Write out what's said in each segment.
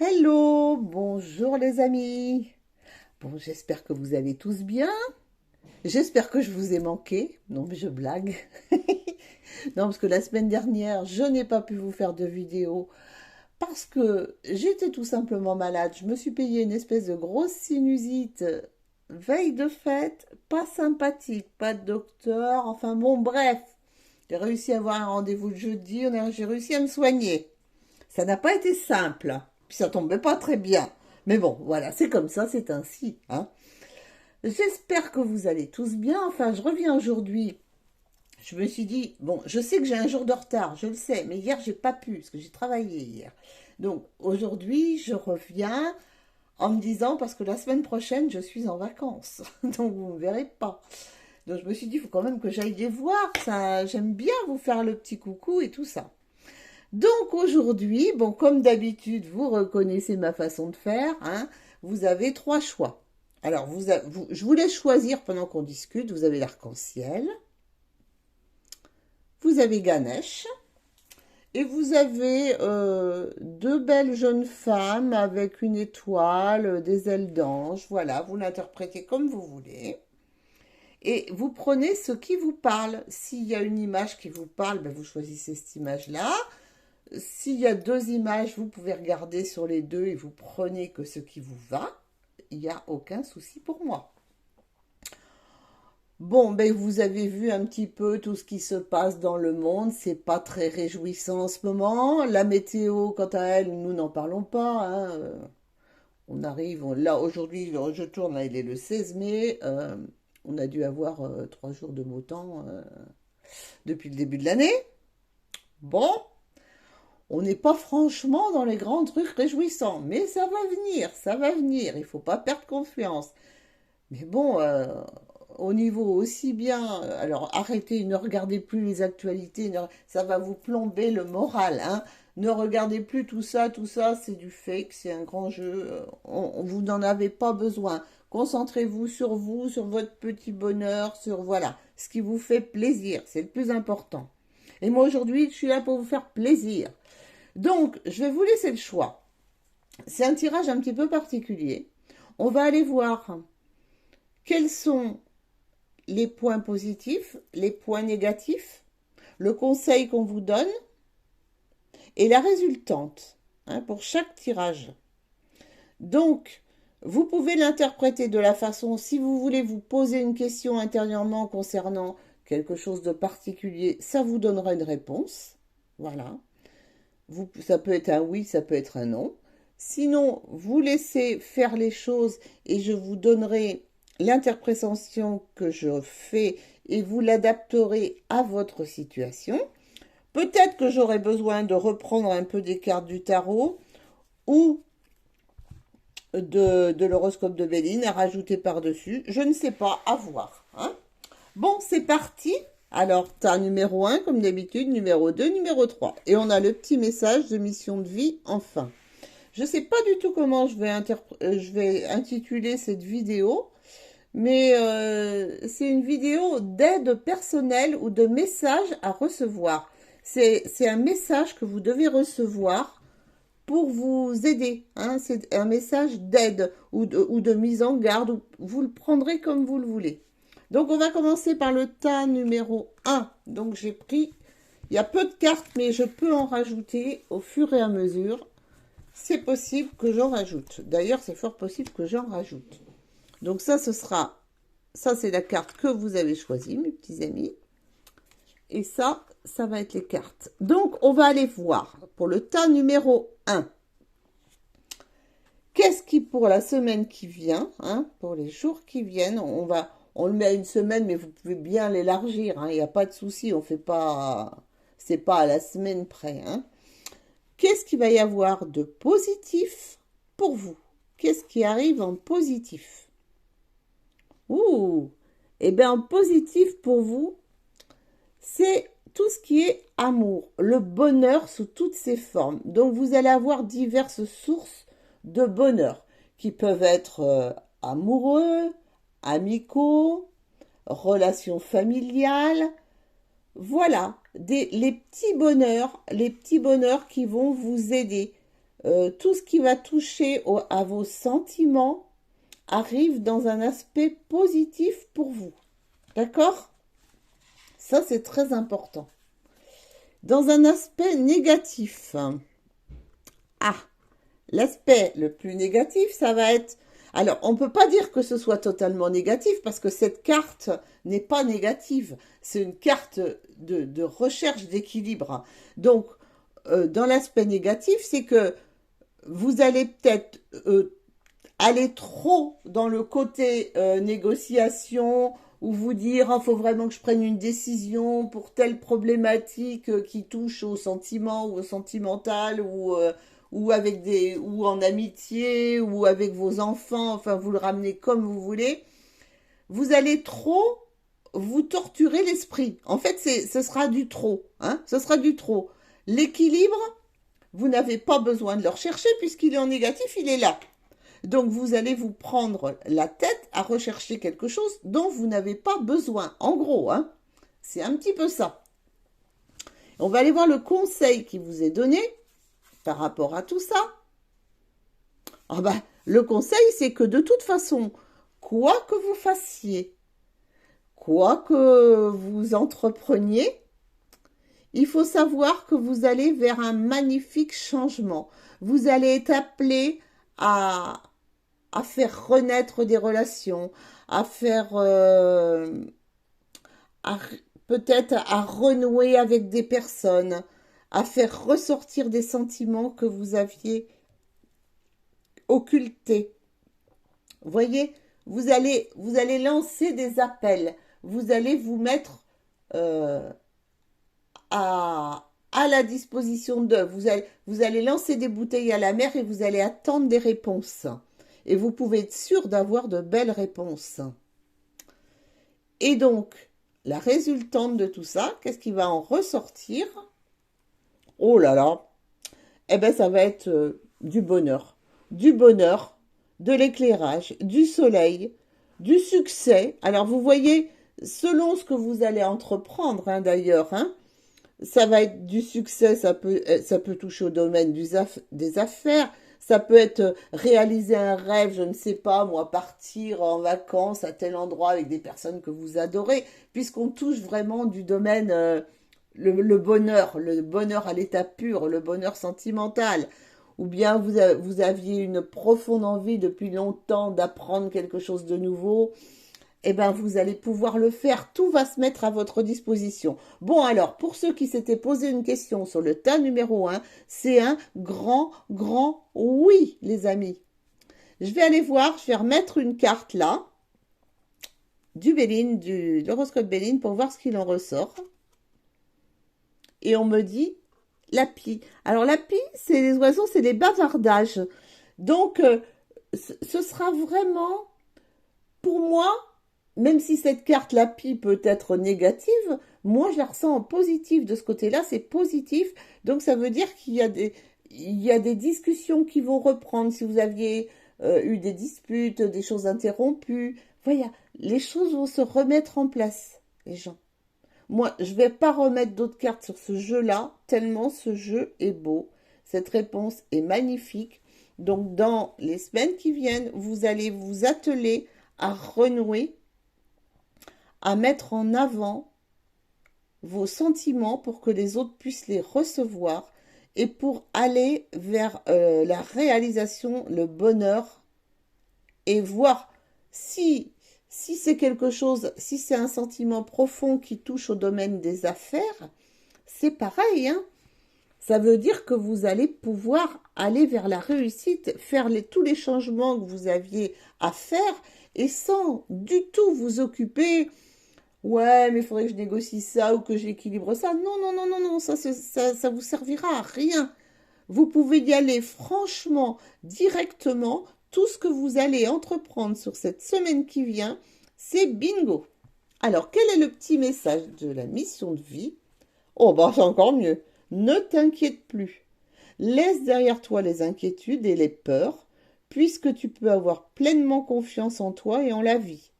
Hello, bonjour les amis. Bon, j'espère que vous allez tous bien. J'espère que je vous ai manqué. Non, mais je blague. Non, parce que la semaine dernière, je n'ai pas pu vous faire de vidéo parce que j'étais tout simplement malade. Je me suis payé une espèce de grosse sinusite veille de fête, pas sympathique, pas de docteur. Enfin bon, bref, j'ai réussi à avoir un rendez-vous le jeudi. J'ai réussi à me soigner. Ça n'a pas été simple, hein. Puis ça tombait pas très bien. Mais bon, voilà, c'est comme ça, c'est ainsi, hein. J'espère que vous allez tous bien. Enfin, je reviens aujourd'hui. Je me suis dit, bon, je sais que j'ai un jour de retard, je le sais, mais hier, j'ai pas pu, parce que j'ai travaillé hier. Donc, aujourd'hui, je reviens en me disant, parce que la semaine prochaine, je suis en vacances. Donc, vous ne me verrez pas. Donc, je me suis dit, il faut quand même que j'aille les voir. Ça, j'aime bien vous faire le petit coucou et tout ça. Donc aujourd'hui, bon, comme d'habitude, vous reconnaissez ma façon de faire, hein, vous avez trois choix. Alors, je vous laisse choisir pendant qu'on discute. Vous avez l'arc-en-ciel, vous avez Ganesh, et vous avez deux belles jeunes femmes avec une étoile, des ailes d'ange. Voilà, vous l'interprétez comme vous voulez. Et vous prenez ce qui vous parle. S'il y a une image qui vous parle, ben vous choisissez cette image-là. S'il y a deux images, vous pouvez regarder sur les deux et vous prenez que ce qui vous va. Il n'y a aucun souci pour moi. Bon, ben vous avez vu un petit peu tout ce qui se passe dans le monde. C'est pas très réjouissant en ce moment. La météo, quant à elle, nous n'en parlons pas, hein. On arrive, là aujourd'hui, je tourne, là, il est le 16 mai. On a dû avoir 3 jours de beau temps depuis le début de l'année. Bon, on n'est pas franchement dans les grands trucs réjouissants, mais ça va venir, ça va venir. Il faut pas perdre confiance. Mais bon, au niveau aussi bien, alors arrêtez, ne regardez plus les actualités, ça va vous plomber le moral, hein. Ne regardez plus tout ça, c'est du fake, c'est un grand jeu. Vous n'en avez pas besoin. Concentrez-vous, sur votre petit bonheur, sur voilà, ce qui vous fait plaisir, c'est le plus important. Et moi aujourd'hui, je suis là pour vous faire plaisir. Donc, je vais vous laisser le choix. C'est un tirage un petit peu particulier. On va aller voir quels sont les points positifs, les points négatifs, le conseil qu'on vous donne et la résultante, hein, pour chaque tirage. Donc, vous pouvez l'interpréter de la façon, si vous voulez vous poser une question intérieurement concernant quelque chose de particulier, ça vous donnera une réponse. Voilà. Ça peut être un oui, ça peut être un non. Sinon, vous laissez faire les choses et je vous donnerai l'interprétation que je fais et vous l'adapterez à votre situation. Peut-être que j'aurai besoin de reprendre un peu des cartes du tarot ou de l'horoscope de Béline à rajouter par-dessus. Je ne sais pas, à voir, hein. Bon, c'est parti. Alors, tu as numéro 1, comme d'habitude, numéro 2, numéro 3. Et on a le petit message de mission de vie, enfin. Je ne sais pas du tout comment je vais intituler cette vidéo, mais c'est une vidéo d'aide personnelle ou de message à recevoir. C'est un message que vous devez recevoir pour vous aider, hein. C'est un message d'aide ou de mise en garde. Vous le prendrez comme vous le voulez. Donc, on va commencer par le tas numéro 1. Donc, j'ai pris... Il y a peu de cartes, mais je peux en rajouter au fur et à mesure. C'est possible que j'en rajoute. D'ailleurs, c'est fort possible que j'en rajoute. Donc, ça, ce sera... Ça, c'est la carte que vous avez choisie, mes petits amis. Et ça va être les cartes. Donc, on va aller voir pour le tas numéro 1. Qu'est-ce qui, pour la semaine qui vient, hein, pour les jours qui viennent, on le met à une semaine, mais vous pouvez bien l'élargir, hein, il n'y a pas de souci, on fait pas, c'est pas à la semaine près, hein. Qu'est-ce qu'il va y avoir de positif pour vous? Qu'est-ce qui arrive en positif? Ouh, eh bien, en positif pour vous, c'est tout ce qui est amour, le bonheur sous toutes ses formes. Donc, vous allez avoir diverses sources de bonheur qui peuvent être amoureux, amicaux, relations familiales. Voilà, les petits bonheurs qui vont vous aider. tout ce qui va toucher à vos sentiments arrive dans un aspect positif pour vous. D'accord? Ça, c'est très important. Dans un aspect négatif, ah, l'aspect le plus négatif, ça va être... Alors, on ne peut pas dire que ce soit totalement négatif parce que cette carte n'est pas négative. C'est une carte de recherche d'équilibre. Donc, dans l'aspect négatif, c'est que vous allez peut-être aller trop dans le côté négociation ou vous dire il faut vraiment que je prenne une décision pour telle problématique qui touche au sentiment ou au sentimental ou avec des ou en amitié ou avec vos enfants, enfin vous le ramenez comme vous voulez, vous allez trop vous torturer l'esprit. En fait, ce sera du trop, hein, ce sera du trop. L'équilibre, vous n'avez pas besoin de le rechercher puisqu'il est en négatif, il est là. Donc vous allez vous prendre la tête à rechercher quelque chose dont vous n'avez pas besoin. En gros, hein, c'est un petit peu ça. On va aller voir le conseil qui vous est donné par rapport à tout ça. Ah bah, le conseil, c'est que de toute façon, quoi que vous fassiez, quoi que vous entrepreniez, il faut savoir que vous allez vers un magnifique changement. Vous allez être appelé à faire renaître des relations, à faire à, peut-être à renouer avec des personnes, à faire ressortir des sentiments que vous aviez occultés. Vous voyez, vous allez lancer des appels, vous allez vous mettre euh, à la disposition d'eux. Vous allez lancer des bouteilles à la mer et vous allez attendre des réponses. Et vous pouvez être sûr d'avoir de belles réponses. Et donc, la résultante de tout ça, qu'est-ce qui va en ressortir? Oh là là, eh bien ça va être du bonheur, de l'éclairage, du soleil, du succès. Alors vous voyez, selon ce que vous allez entreprendre, hein, d'ailleurs, hein, ça va être du succès, ça peut toucher au domaine des affaires, ça peut être réaliser un rêve, je ne sais pas, moi, partir en vacances à tel endroit avec des personnes que vous adorez, puisqu'on touche vraiment du domaine, le bonheur à l'état pur, le bonheur sentimental. Ou bien vous aviez une profonde envie depuis longtemps d'apprendre quelque chose de nouveau, eh bien, vous allez pouvoir le faire. Tout va se mettre à votre disposition. Bon, alors, pour ceux qui s'étaient posé une question sur le tas numéro 1, c'est un grand, grand oui, les amis. Je vais aller voir, je vais remettre une carte là, du Béline, de l'horoscope Béline, pour voir ce qu'il en ressort. Et on me dit la pie. Alors, la pie, c'est les oiseaux, c'est les bavardages. Donc, ce sera vraiment, pour moi, même si cette carte, la pie, peut être négative, moi, je la ressens en positif. De ce côté-là, c'est positif. Donc, ça veut dire il y a des discussions qui vont reprendre. Si vous aviez eu des disputes, des choses interrompues, voilà, les choses vont se remettre en place, les gens. Moi, je ne vais pas remettre d'autres cartes sur ce jeu-là, tellement ce jeu est beau. Cette réponse est magnifique. Donc, dans les semaines qui viennent, vous allez vous atteler à renouer, à mettre en avant vos sentiments pour que les autres puissent les recevoir et pour aller vers la réalisation, le bonheur et voir si c'est quelque chose, si c'est un sentiment profond qui touche au domaine des affaires, c'est pareil, hein. Ça veut dire que vous allez pouvoir aller vers la réussite, faire tous les changements que vous aviez à faire et sans du tout vous occuper. Ouais, mais il faudrait que je négocie ça ou que j'équilibre ça. Non, non, non, non, non, ça vous servira à rien. Vous pouvez y aller franchement, directement. Tout ce que vous allez entreprendre sur cette semaine qui vient, c'est bingo. Alors, quel est le petit message de la mission de vie? Oh, bah, c'est encore mieux. Ne t'inquiète plus. Laisse derrière toi les inquiétudes et les peurs, puisque tu peux avoir pleinement confiance en toi et en la vie.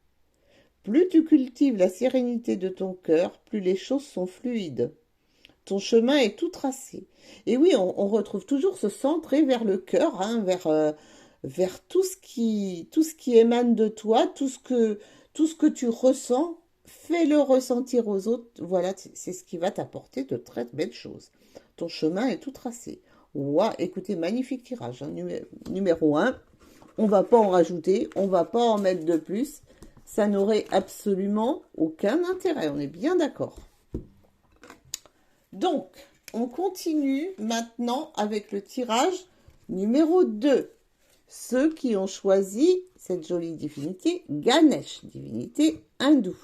Plus tu cultives la sérénité de ton cœur, plus les choses sont fluides. Ton chemin est tout tracé. Et oui, on retrouve toujours ce centré vers le cœur, hein, vers tout ce qui émane de toi, tout ce que tu ressens, fais-le ressentir aux autres. Voilà, c'est ce qui va t'apporter de très belles choses. Ton chemin est tout tracé. Ouah, écoutez, magnifique tirage, hein, numéro 1. On va pas en rajouter, on va pas en mettre de plus. Ça n'aurait absolument aucun intérêt, on est bien d'accord. Donc, on continue maintenant avec le tirage numéro 2. Ceux qui ont choisi cette jolie divinité, Ganesh, divinité hindoue.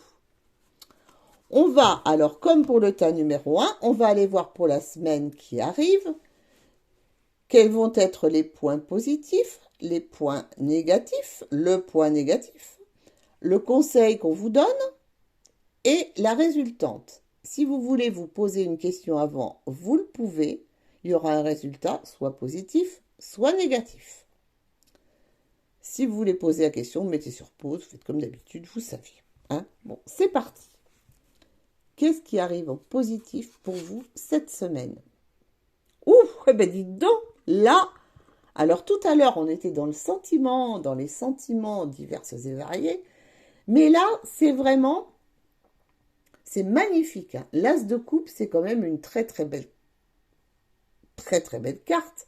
On va, alors comme pour le tas numéro 1, on va aller voir pour la semaine qui arrive quels vont être les points positifs, les points négatifs, le point négatif, le conseil qu'on vous donne et la résultante. Si vous voulez vous poser une question avant, vous le pouvez. Il y aura un résultat soit positif, soit négatif. Si vous voulez poser la question, mettez sur pause, faites comme d'habitude, vous savez. Hein, bon, c'est parti. Qu'est-ce qui arrive en positif pour vous cette semaine? Ouh, eh ben dites donc, là, alors tout à l'heure, on était dans le sentiment, dans les sentiments divers et variés, mais là, c'est vraiment, c'est magnifique. Hein. L'as de coupe, c'est quand même une très très belle carte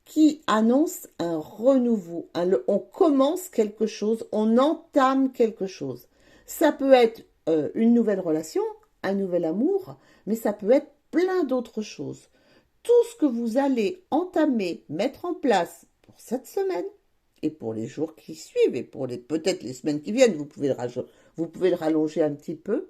qui annonce un renouveau. On commence quelque chose, on entame quelque chose. Ça peut être une nouvelle relation, un nouvel amour, mais ça peut être plein d'autres choses. Tout ce que vous allez entamer, mettre en place pour cette semaine et pour les jours qui suivent et pour peut-être les semaines qui viennent, vous pouvez le rallonger un petit peu,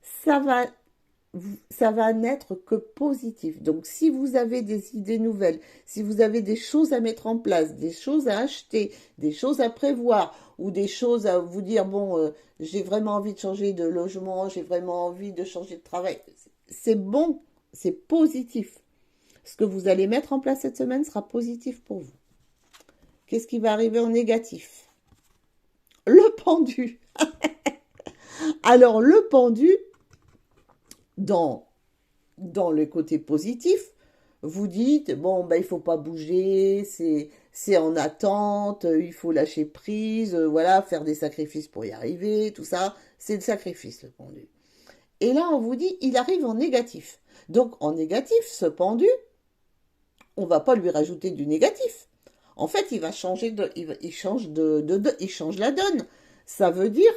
ça va n'être que positif. Donc, si vous avez des idées nouvelles, si vous avez des choses à mettre en place, des choses à acheter, des choses à prévoir, ou des choses à vous dire, bon, j'ai vraiment envie de changer de logement, j'ai vraiment envie de changer de travail, c'est bon, c'est positif. Ce que vous allez mettre en place cette semaine sera positif pour vous. Qu'est-ce qui va arriver en négatif? Le pendu. Alors, le pendu, dans le côté positif, vous dites, bon, ben, il faut pas bouger, c'est en attente, il faut lâcher prise, voilà, faire des sacrifices pour y arriver, tout ça, c'est le sacrifice, le pendu. Et là, on vous dit, il arrive en négatif. Donc, en négatif, ce pendu, on va pas lui rajouter du négatif. En fait, il va changer il change il change la donne. Ça veut dire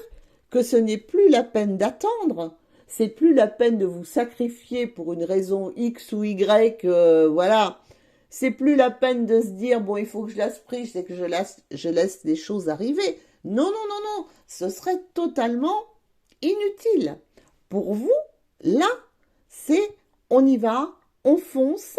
que ce n'est plus la peine d'attendre. C'est plus la peine de vous sacrifier pour une raison X ou Y, voilà. C'est plus la peine de se dire, bon, il faut que je laisse prise, c'est que je laisse les choses arriver. Non, non, non, non, ce serait totalement inutile. Pour vous, là, c'est, on y va, on fonce,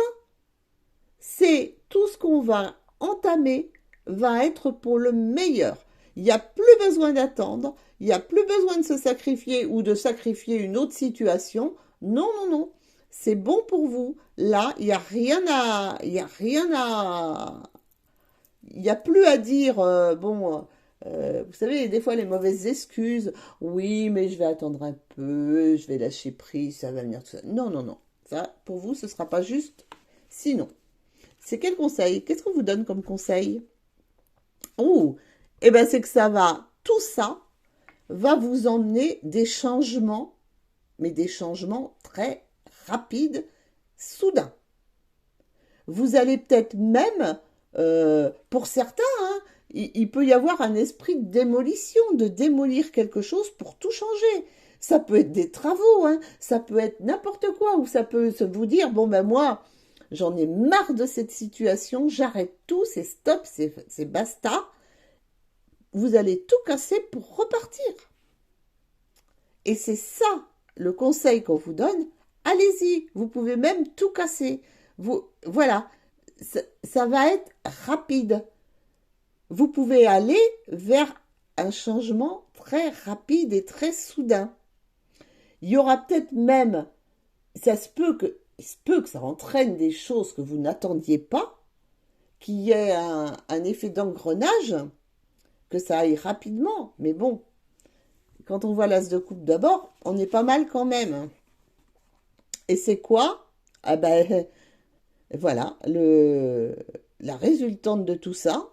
c'est tout ce qu'on va entamer va être pour le meilleur. Il n'y a plus besoin d'attendre, il n'y a plus besoin de se sacrifier ou de sacrifier une autre situation. Non, non, non. C'est bon pour vous. Là, il n'y a rien à... Il n'y a rien à... Il n'y a plus à dire, vous savez, des fois les mauvaises excuses. Oui, mais je vais attendre un peu, je vais lâcher prise, ça va venir tout ça. Non, non, non. Ça, pour vous, ce ne sera pas juste. Sinon, c'est quel conseil? Qu'est-ce qu'on vous donne comme conseil? Oh, eh bien, c'est que tout ça va vous emmener des changements, mais des changements très rapides, soudains. Vous allez peut-être même, pour certains, hein, il peut y avoir un esprit de démolition, de démolir quelque chose pour tout changer. Ça peut être des travaux, hein, ça peut être n'importe quoi, ou ça peut se vous dire, bon ben moi, j'en ai marre de cette situation, j'arrête tout, c'est stop, c'est basta. Vous allez tout casser pour repartir. Et c'est ça le conseil qu'on vous donne. Allez-y, vous pouvez même tout casser. Voilà, ça va être rapide. Vous pouvez aller vers un changement très rapide et très soudain. Il y aura peut-être même, il se peut que ça entraîne des choses que vous n'attendiez pas, qu'il y ait un effet d'engrenage, que ça aille rapidement. Mais bon, quand on voit l'as de coupe d'abord, on est pas mal quand même. Et c'est quoi? Ah ben, voilà, la résultante de tout ça,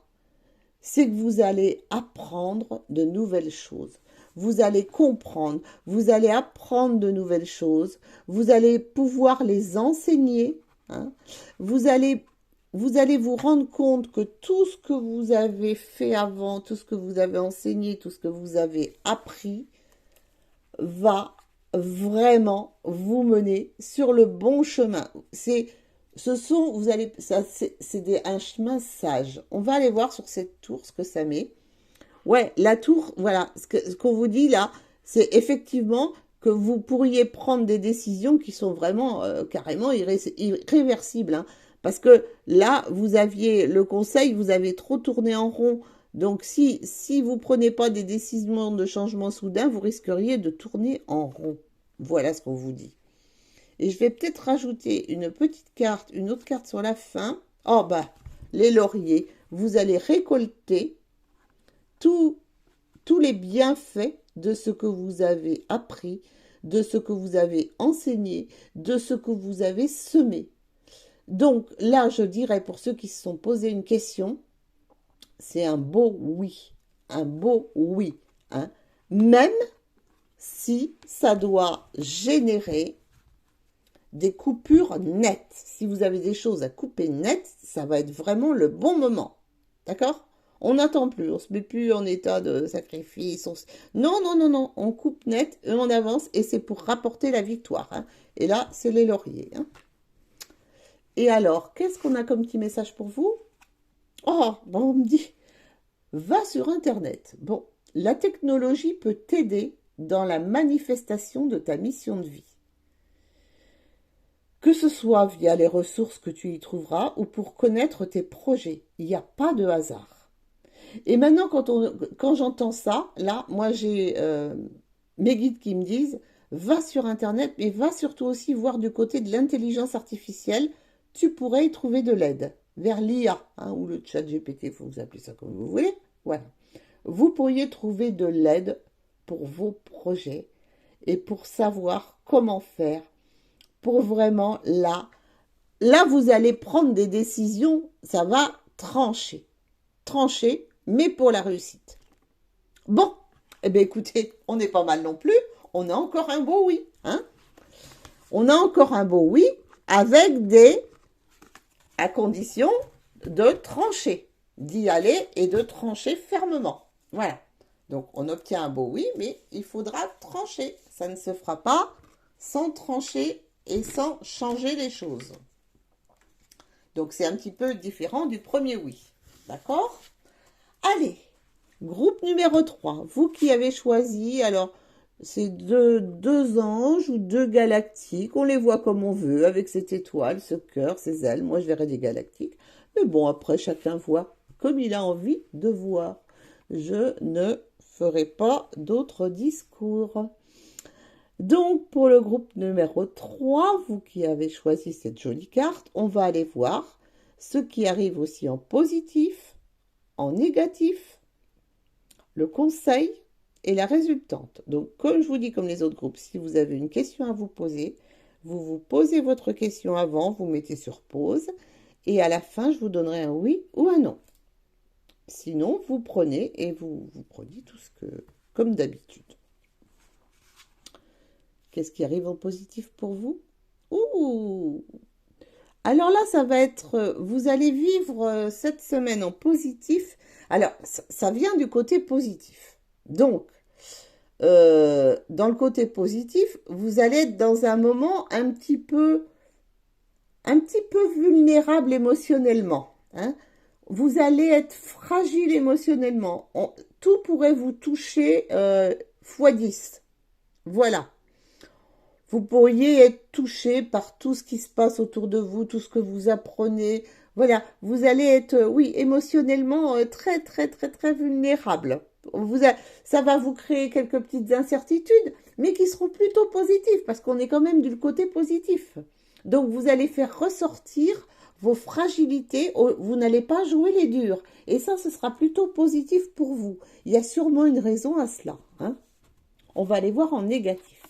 c'est que vous allez apprendre de nouvelles choses. Vous allez comprendre, vous allez apprendre de nouvelles choses, vous allez pouvoir les enseigner, hein. Vous allez, vous allez vous rendre compte que tout ce que vous avez fait avant, tout ce que vous avez enseigné, tout ce que vous avez appris, va vraiment vous mener sur le bon chemin. Vous allez, ça, un chemin sage. On va aller voir sur cette tour ce que ça met. Ouais, la tour, voilà, ce qu'on vous dit là, c'est effectivement que vous pourriez prendre des décisions qui sont vraiment carrément irréversibles, hein. Parce que là, vous aviez le conseil, vous avez trop tourné en rond. Donc, si vous prenez pas des décisions de changement soudain, vous risqueriez de tourner en rond. Voilà ce qu'on vous dit. Et je vais peut-être rajouter une petite carte, une autre carte sur la fin. Oh bah, les lauriers. Vous allez récolter tous les bienfaits de ce que vous avez appris, de ce que vous avez enseigné, de ce que vous avez semé. Donc là, je dirais pour ceux qui se sont posé une question, c'est un beau oui. Un beau oui, hein. Même si ça doit générer des coupures nettes. Si vous avez des choses à couper nettes, ça va être vraiment le bon moment. D'accord? On n'attend plus, on se met plus en état de sacrifice. Non, non, non, non, on coupe net et on avance et c'est pour rapporter la victoire, hein. Et là, c'est les lauriers, hein. Et alors, qu'est-ce qu'on a comme petit message pour vous? Oh, bon, on me dit, va sur Internet. Bon, la technologie peut t'aider dans la manifestation de ta mission de vie. Que ce soit via les ressources que tu y trouveras ou pour connaître tes projets. Il n'y a pas de hasard. Et maintenant, quand j'entends ça, là, moi, j'ai mes guides qui me disent, va sur Internet, mais va surtout aussi voir du côté de l'intelligence artificielle. Tu pourrais y trouver de l'aide vers l'IA, hein, ou le chat GPT, il faut vous appeler ça comme vous voulez. Voilà. Vous pourriez trouver de l'aide pour vos projets et pour savoir comment faire pour vraiment là vous allez prendre des décisions, ça va trancher, mais pour la réussite. Bon, eh bien écoutez, on n'est pas mal non plus, on a encore un beau oui, hein. On a encore un beau oui avec à condition de trancher, d'y aller et de trancher fermement. Voilà. Donc on obtient un beau oui, mais il faudra trancher. Ça ne se fera pas sans trancher et sans changer les choses. Donc c'est un petit peu différent du premier oui. D'accord? Allez, groupe numéro 3. Vous qui avez choisi, alors c'est deux anges ou deux galactiques. On les voit comme on veut, avec cette étoile, ce cœur, ces ailes. Moi je verrais des galactiques. Mais bon, après chacun voit comme il a envie de voir. Je ne ferai pas d'autres discours. Donc, pour le groupe numéro 3, vous qui avez choisi cette jolie carte, on va aller voir ce qui arrive aussi en positif, en négatif, le conseil et la résultante. Donc, comme je vous dis, comme les autres groupes, si vous avez une question à vous poser, vous vous posez votre question avant, vous mettez sur pause, et à la fin, je vous donnerai un oui ou un non. Sinon, vous prenez et vous prenez tout ce que, comme d'habitude. Qu'est-ce qui arrive en positif pour vous? Ouh! Alors là, ça va être, vous allez vivre cette semaine en positif. Alors, ça vient du côté positif. Donc, dans le côté positif, vous allez être dans un moment un petit peu vulnérable émotionnellement, hein. Vous allez être fragile émotionnellement. Tout pourrait vous toucher fois 10. Voilà. Vous pourriez être touché par tout ce qui se passe autour de vous, tout ce que vous apprenez. Voilà, vous allez être, oui, émotionnellement très, très, très, très vulnérable. Ça va vous créer quelques petites incertitudes, mais qui seront plutôt positives, parce qu'on est quand même du côté positif. Donc, vous allez faire ressortir vos fragilités, vous n'allez pas jouer les durs. Et ça, ce sera plutôt positif pour vous. Il y a sûrement une raison à cela, hein. On va aller voir en négatif.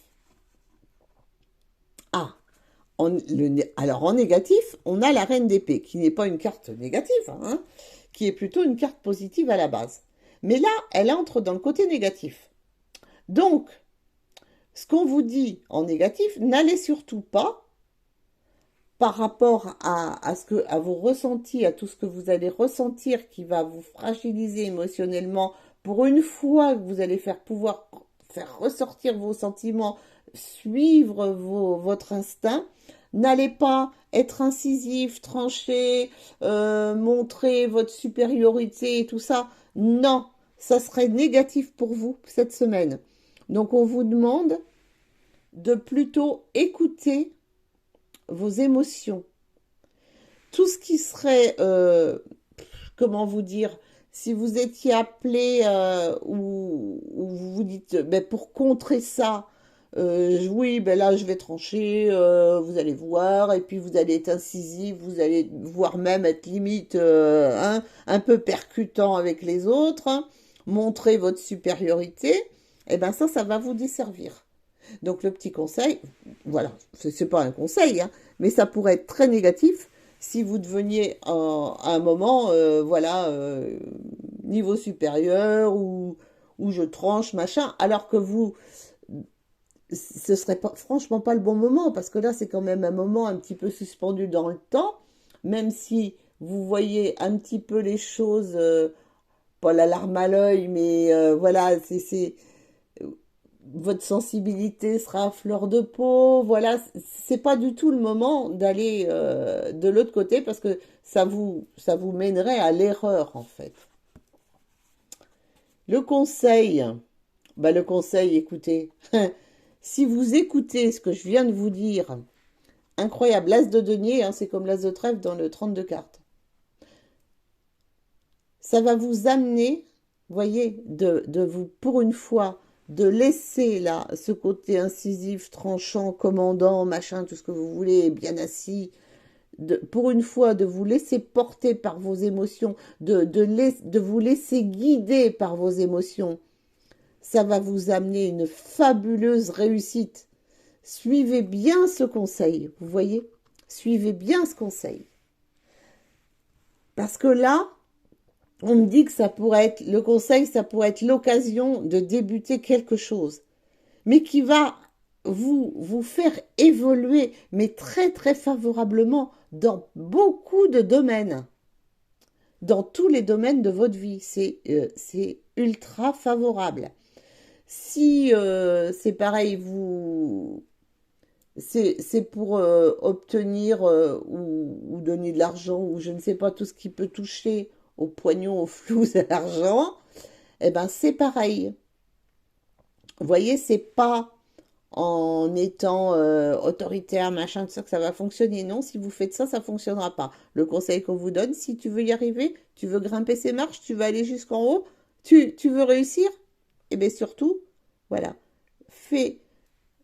Ah, Alors en négatif, on a la reine d'épée, qui n'est pas une carte négative, hein, qui est plutôt une carte positive à la base. Mais là, elle entre dans le côté négatif. Donc, ce qu'on vous dit en négatif, n'allez surtout pas par rapport à vos ressentis, à tout ce que vous allez ressentir qui va vous fragiliser émotionnellement. Pour une fois que vous allez pouvoir faire ressortir vos sentiments, suivre votre instinct, n'allez pas être incisif, tranché, montrer votre supériorité et tout ça. Non, ça serait négatif pour vous cette semaine. Donc on vous demande de plutôt écouter vos émotions. Tout ce qui serait, comment vous dire, si vous étiez appelé ou vous vous dites, ben, pour contrer ça, oui, ben là je vais trancher, vous allez voir, et puis vous allez être incisif, vous allez voire même être limite un peu percutant avec les autres, hein, montrer votre supériorité, et ben ça va vous desservir. Donc le petit conseil, voilà, c'est pas un conseil, hein, mais ça pourrait être très négatif si vous deveniez à un moment, voilà, niveau supérieur ou je tranche, machin, alors que vous, ce serait pas, franchement pas le bon moment, parce que là c'est quand même un moment un petit peu suspendu dans le temps, même si vous voyez un petit peu les choses, pas la larme à l'œil, mais voilà, votre sensibilité sera à fleur de peau. Voilà, c'est pas du tout le moment d'aller de l'autre côté parce que ça vous mènerait à l'erreur en fait. Le conseil, le conseil, écoutez, si vous écoutez ce que je viens de vous dire, incroyable, l'as de denier, hein, c'est comme l'as de trèfle dans le 32 cartes. Ça va vous amener, voyez, de vous, pour une fois, de laisser là ce côté incisif, tranchant, commandant, machin, tout ce que vous voulez, bien assis, pour une fois de vous laisser porter par vos émotions, de vous laisser guider par vos émotions. Ça va vous amener une fabuleuse réussite. Suivez bien ce conseil, vous voyez? Suivez bien ce conseil. Parce que là, on me dit que ça pourrait être, le conseil, ça pourrait être l'occasion de débuter quelque chose, mais qui va vous faire évoluer, mais très très favorablement dans beaucoup de domaines, dans tous les domaines de votre vie. C'est ultra favorable. Si c'est pareil, c'est pour obtenir ou donner de l'argent ou je ne sais pas tout ce qui peut toucher au poignon, au flou, à l'argent, eh ben c'est pareil. Vous voyez, c'est pas en étant autoritaire, machin, tout ça que ça va fonctionner. Non, si vous faites ça, ça fonctionnera pas. Le conseil qu'on vous donne, si tu veux y arriver, tu veux grimper ces marches, tu veux aller jusqu'en haut, tu veux réussir, et bien surtout, voilà, fais,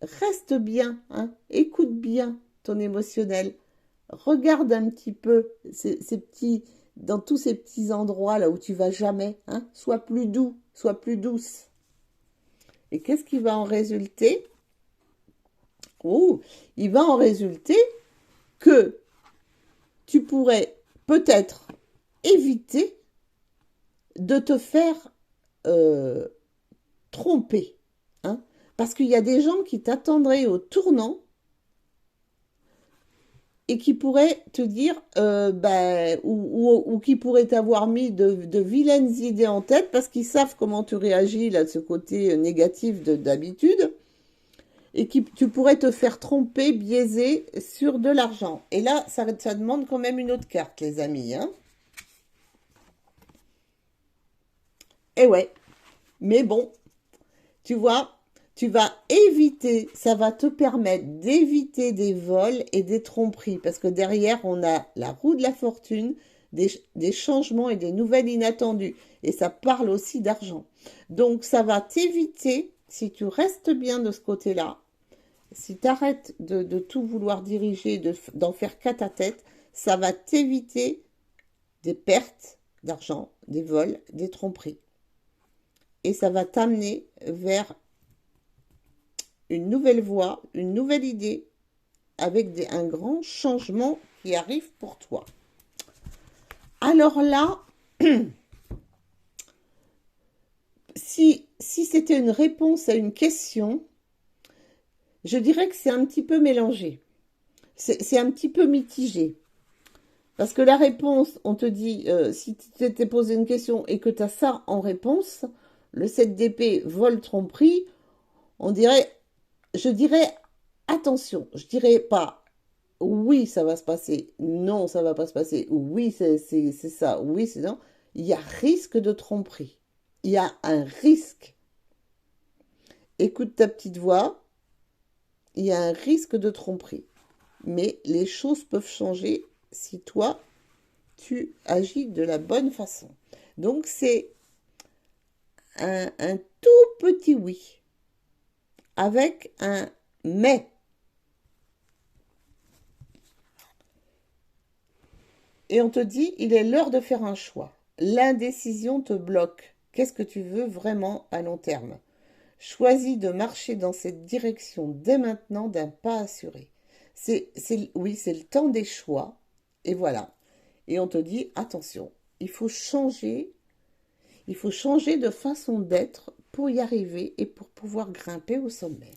reste bien, hein, écoute bien ton émotionnel, regarde un petit peu ces petits, dans tous ces petits endroits là où tu vas jamais, hein, sois plus doux, sois plus douce. Et qu'est-ce qui va en résulter? Oh, il va en résulter que tu pourrais peut-être éviter de te faire euh, tromper. Hein, parce qu'il y a des gens qui t'attendraient au tournant et qui pourraient te dire, ou qui pourraient t'avoir mis de vilaines idées en tête parce qu'ils savent comment tu réagis là de ce côté négatif d'habitude. Et tu pourrais te faire tromper, biaiser sur de l'argent. Et là, ça demande quand même une autre carte, les amis. Hein. Et ouais, mais bon, tu vois, tu vas éviter, ça va te permettre d'éviter des vols et des tromperies. Parce que derrière, on a la roue de la fortune, des changements et des nouvelles inattendues. Et ça parle aussi d'argent. Donc, ça va t'éviter, si tu restes bien de ce côté-là, si tu arrêtes de tout vouloir diriger, d'en faire qu'à ta tête, ça va t'éviter des pertes d'argent, des vols, des tromperies. Et ça va t'amener vers une nouvelle voie, une nouvelle idée, avec un grand changement qui arrive pour toi. Alors là, si c'était une réponse à une question, je dirais que c'est un petit peu mélangé. C'est un petit peu mitigé. Parce que la réponse, on te dit, si tu t'étais posé une question et que tu as ça en réponse, le 7 d'épée, vol, tromperie, je dirais, attention, je dirais pas, oui, ça va se passer, non, ça va pas se passer, oui, c'est ça, oui, c'est non. Il y a risque de tromperie. Il y a un risque. Écoute ta petite voix, il y a un risque de tromperie. Mais les choses peuvent changer si toi, tu agis de la bonne façon. Donc, c'est un tout petit oui, avec un mais. Et on te dit, il est l'heure de faire un choix. L'indécision te bloque. Qu'est-ce que tu veux vraiment à long terme? Choisis de marcher dans cette direction dès maintenant d'un pas assuré. Oui, c'est le temps des choix. Et voilà. Et on te dit, attention, il faut changer de façon d'être pour y arriver et pour pouvoir grimper au sommet.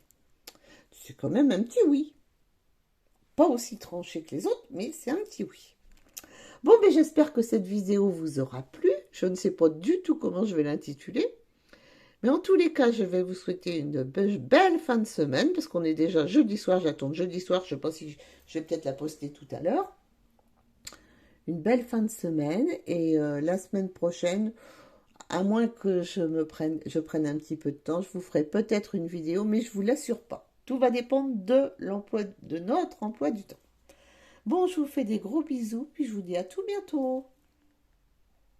C'est quand même un petit oui. Pas aussi tranché que les autres, mais c'est un petit oui. Bon, mais j'espère que cette vidéo vous aura plu. Je ne sais pas du tout comment je vais l'intituler. Mais en tous les cas, je vais vous souhaiter une belle fin de semaine, parce qu'on est déjà jeudi soir, j'attends jeudi soir, je ne sais pas si je vais peut-être la poster tout à l'heure. Une belle fin de semaine, et la semaine prochaine, à moins que je prenne un petit peu de temps, je vous ferai peut-être une vidéo, mais je ne vous l'assure pas. Tout va dépendre de notre emploi du temps. Bon, je vous fais des gros bisous, puis je vous dis à tout bientôt.